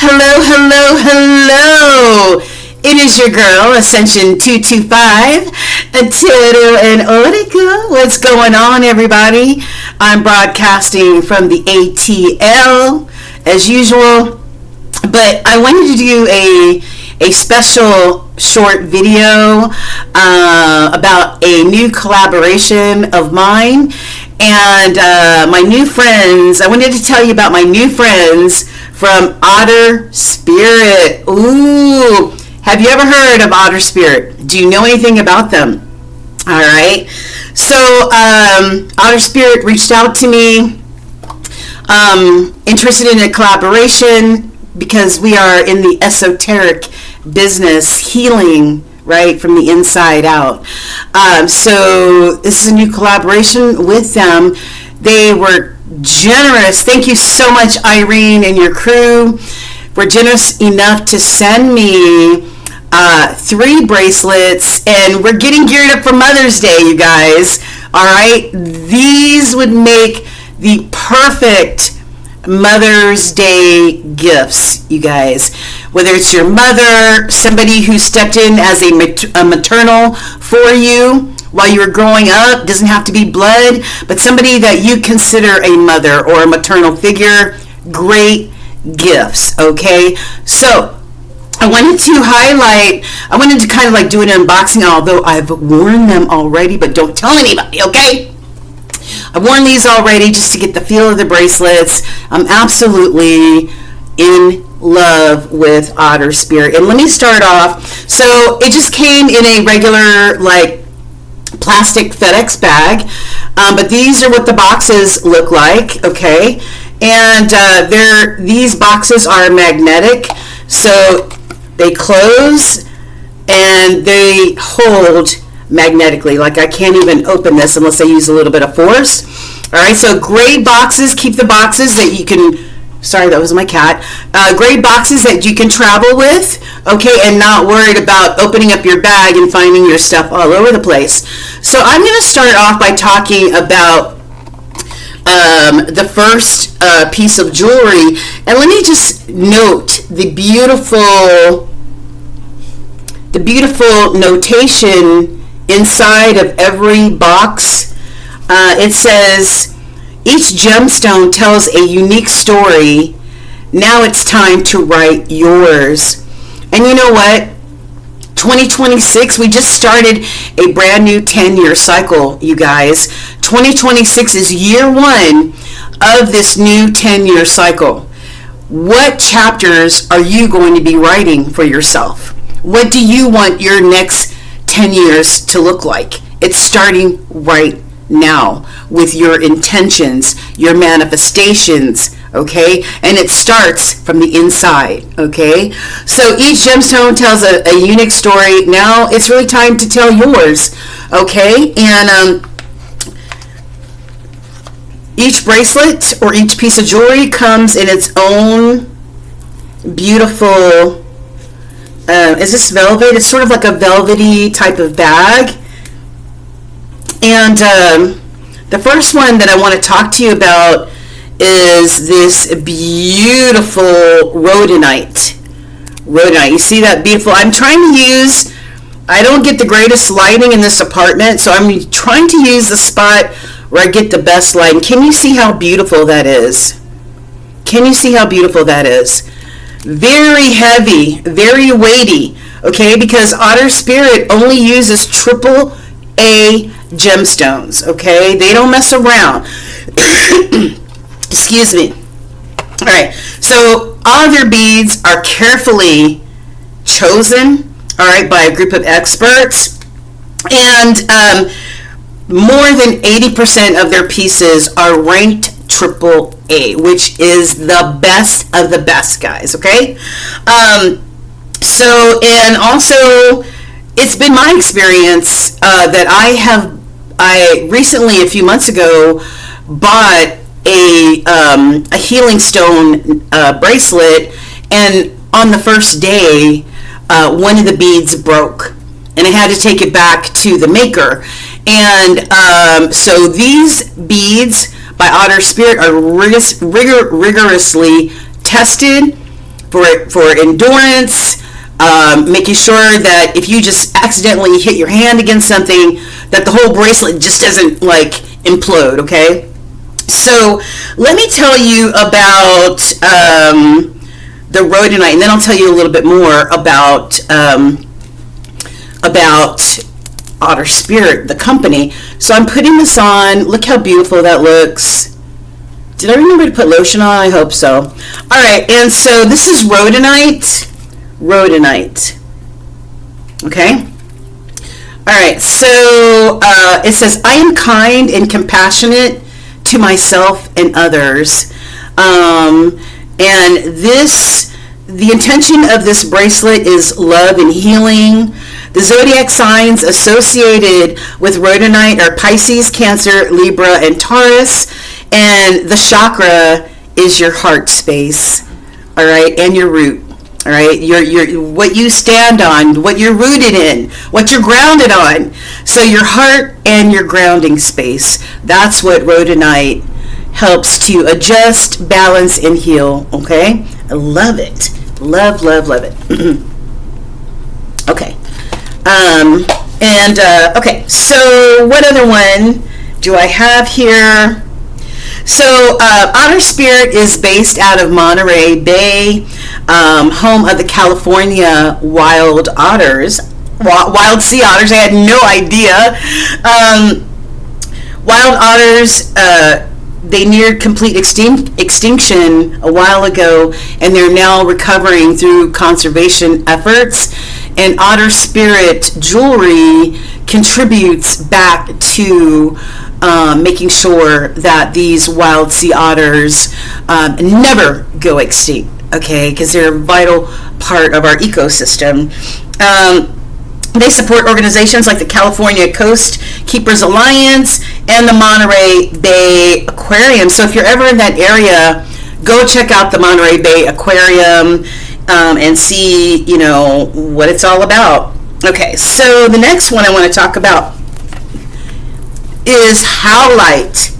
Hello, hello, hello. It is your girl, Ascension 225, Tarot and Oracle. What's going on, everybody? I'm broadcasting from the ATL, as usual. But I wanted to do a special short video about a new collaboration of mine and my new friends. I wanted to tell you about my new friends from Otter Spirit. Ooh, have you ever heard of Otter Spirit? Do you know anything about them? All right. So Otter Spirit reached out to me, interested in a collaboration because we are in the esoteric business, healing, right, from the inside out. So this is a new collaboration with them. They were generous. Thank you so much, Irene and your crew. Were generous enough to send me 3 bracelets, and we're getting geared up for Mother's Day, you guys. All right, these would make the perfect Mother's Day gifts, you guys. Whether it's your mother, somebody who stepped in as a maternal for you while you were growing up, doesn't have to be blood, but somebody that you consider a mother or a maternal figure, great gifts, okay? So I wanted to kind of like do an unboxing, although I've worn them already, but don't tell anybody, okay? I've worn these already just to get the feel of the bracelets. I'm absolutely in love with Otter Spirit. And let me start off. So it just came in a regular like plastic FedEx bag, but these are what the boxes look like, okay? And these boxes are magnetic, so they close and they hold magnetically. Like I can't even open this unless I use a little bit of force. All right, so great boxes. Keep the boxes that you can, sorry, that was my cat. Great boxes that you can travel with, okay, and not worried about opening up your bag and finding your stuff all over the place. So I'm going to start off by talking about the first piece of jewelry, and let me just note the beautiful notation inside of every box. It says, each gemstone tells a unique story. Now it's time to write yours. And you know what? 2026, we just started a brand new 10-year cycle, you guys. 2026 is year 1 of this new 10-year cycle. What chapters are you going to be writing for yourself? What do you want your next 10 years to look like? It's starting right now with your intentions, your manifestations, okay? And it starts from the inside, okay? So each gemstone tells a unique story. Now it's really time to tell yours, okay? And each bracelet or each piece of jewelry comes in its own beautiful, is this velvet? It's sort of like a velvety type of bag. And the first one that I want to talk to you about is this beautiful rhodonite. You see that beautiful? I'm trying to use, I don't get the greatest lighting in this apartment, so I'm trying to use the spot where I get the best lighting. Can you see how beautiful that is? Can you see how beautiful that is? Very heavy, very weighty, okay? Because Otter Spirit only uses AAA gemstones, okay? They don't mess around. Excuse me. All right, so all of your beads are carefully chosen, all right, by a group of experts, and more than 80% of their pieces are ranked AAA, which is the best of the best, guys, okay? So, and also, it's been my experience that I recently, a few months ago, bought a healing stone bracelet, and on the first day, one of the beads broke, and I had to take it back to the maker. And so these beads by Otter Spirit are rigorously tested for endurance, making sure that if you just accidentally hit your hand against something, that the whole bracelet just doesn't like implode, okay? So let me tell you about the rhodonite, and then I'll tell you a little bit more about Otter Spirit, the company. So I'm putting this on. Look how beautiful that looks. Did I remember to put lotion on? I hope so. All right, and so this is rhodonite. Rhodonite. Okay. All right, so it says, I am kind and compassionate to myself and others. And the intention of this bracelet is love and healing. The zodiac signs associated with rhodonite are Pisces, Cancer, Libra, and Taurus. And the chakra is your heart space, all right, and your root, all right, your what you stand on, what you're rooted in, what you're grounded on. So your heart and your grounding space. That's what rhodonite helps to adjust, balance, and heal. Okay, I love it. Love it. Okay. Okay, so what other one do I have here? So Otter Spirit is based out of Monterey Bay, home of the California wild otters, wild sea otters. I had no idea. Wild otters, they neared complete extinction a while ago, and they're now recovering through conservation efforts. And Otter Spirit jewelry contributes back to making sure that these wild sea otters never go extinct, okay, because they're a vital part of our ecosystem. They support organizations like the California Coast Keepers Alliance and the Monterey Bay Aquarium. So if you're ever in that area, go check out the Monterey Bay Aquarium and see, you know, what it's all about. Okay, so the next one I want to talk about is howlite.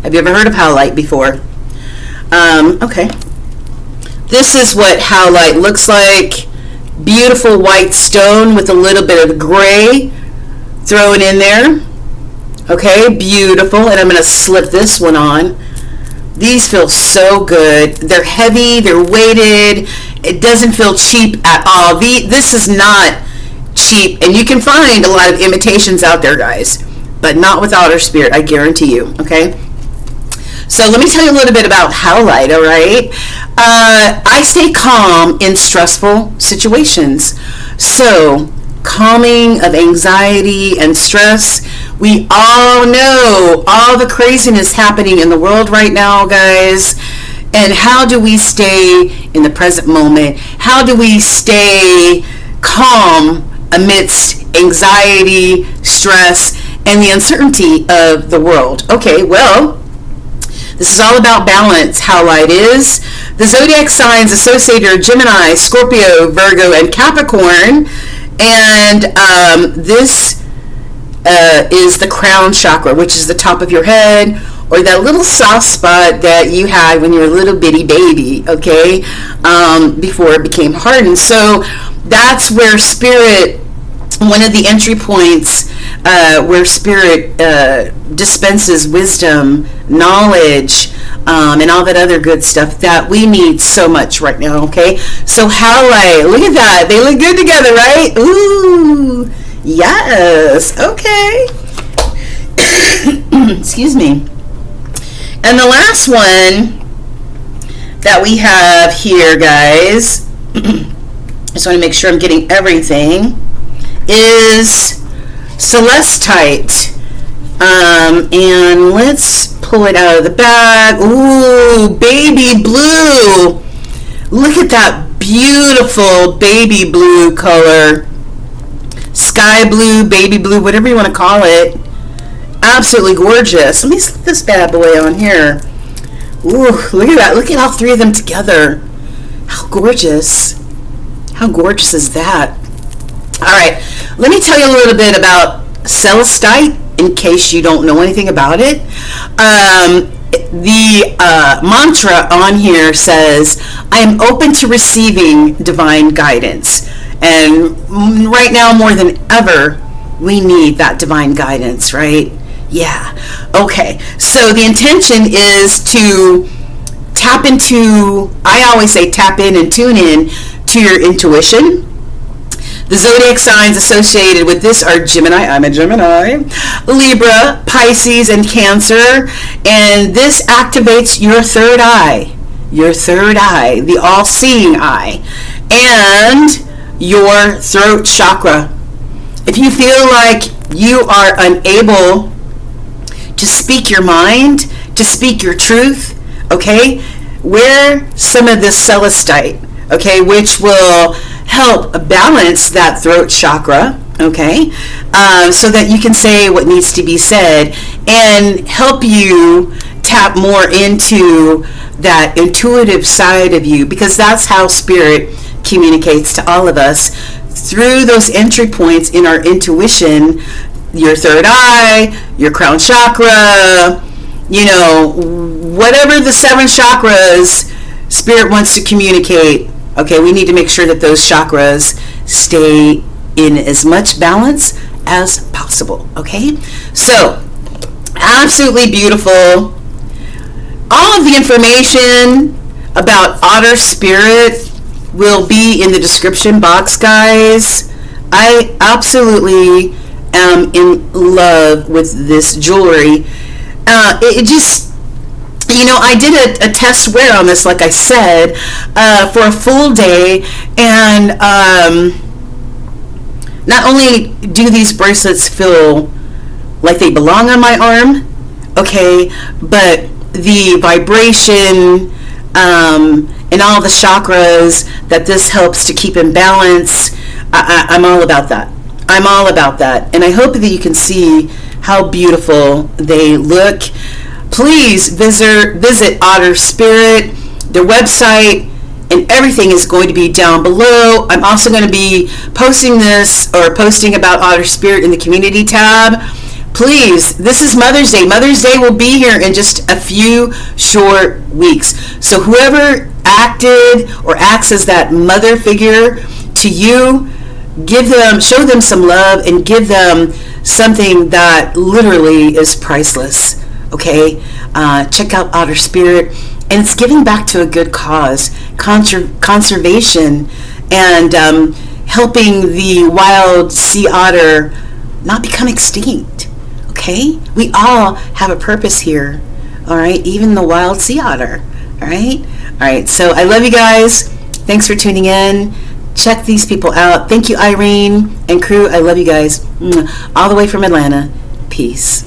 Have you ever heard of howlite before? Okay. This is what howlite looks like. Beautiful white stone with a little bit of gray thrown in there. Okay, beautiful. And I'm going to slip this one on. These feel so good. They're heavy, they're weighted. It doesn't feel cheap at all. This is not cheap, and you can find a lot of imitations out there, guys, but not with Otter Spirit, I guarantee you, okay? So let me tell you a little bit about howlite, all right? I stay calm in stressful situations. So calming of anxiety and stress. We all know all the craziness happening in the world right now, guys. And how do we stay in the present moment? How do we stay calm amidst anxiety, stress, and the uncertainty of the world? Okay, well, this is all about balance, howlite is. The zodiac signs associated are Gemini, Scorpio, Virgo, and Capricorn. And this is the crown chakra, which is the top of your head, or that little soft spot that you had when you were a little bitty baby, okay, before it became hardened. So that's where spirit, one of the entry points where spirit dispenses wisdom, knowledge, and all that other good stuff that we need so much right now, okay? So howlite, look at that. They look good together, right? Ooh, yes, okay. Excuse me. And the last one that we have here, guys, I just want to make sure I'm getting everything, is celestite. And let's pull it out of the bag. Ooh, baby blue. Look at that beautiful baby blue color. Sky blue, baby blue, whatever you want to call it. Absolutely gorgeous. Let me slip this bad boy on here. Ooh, look at that. Look at all three of them together. How gorgeous. How gorgeous is that? All right, let me tell you a little bit about celestite in case you don't know anything about it. the mantra on here says, I am open to receiving divine guidance. And right now, more than ever, we need that divine guidance, right? Yeah. Okay. So the intention is to tap into, I always say tap in and tune in to your intuition. The zodiac signs associated with this are Gemini, I'm a Gemini, Libra, Pisces, and Cancer. And this activates your third eye, the all-seeing eye, and your throat chakra. If you feel like you are unable to speak your mind, to speak your truth, okay, wear some of this celestite, okay, which will help balance that throat chakra, okay, so that you can say what needs to be said and help you tap more into that intuitive side of you, because that's how spirit communicates to all of us through those entry points in our intuition, your third eye, your crown chakra, whatever the 7 chakras spirit wants to communicate. Okay, we need to make sure that those chakras stay in as much balance as possible. Okay, so absolutely beautiful. All of the information about Otter Spirit will be in the description box, guys. I absolutely am in love with this jewelry. It just, I did a test wear on this, like I said, for a full day, and not only do these bracelets feel like they belong on my arm, okay, but the vibration and all the chakras that this helps to keep in balance, I'm all about that. I'm all about that. And I hope that you can see how beautiful they look. Please visit Otter Spirit. Their website and everything is going to be down below. I'm also going to be posting about Otter Spirit in the community tab. Please, this is Mother's Day. Mother's Day will be here in just a few short weeks. So whoever acted or acts as that mother figure to you, show them some love and give them something that literally is priceless. Okay, check out Otter Spirit, and it's giving back to a good cause, conservation, and helping the wild sea otter not become extinct. Okay, we all have a purpose here. All right, even the wild sea otter. All right. So I love you guys. Thanks for tuning in. Check these people out. Thank you, Irene and crew. I love you guys. All the way from Atlanta. Peace.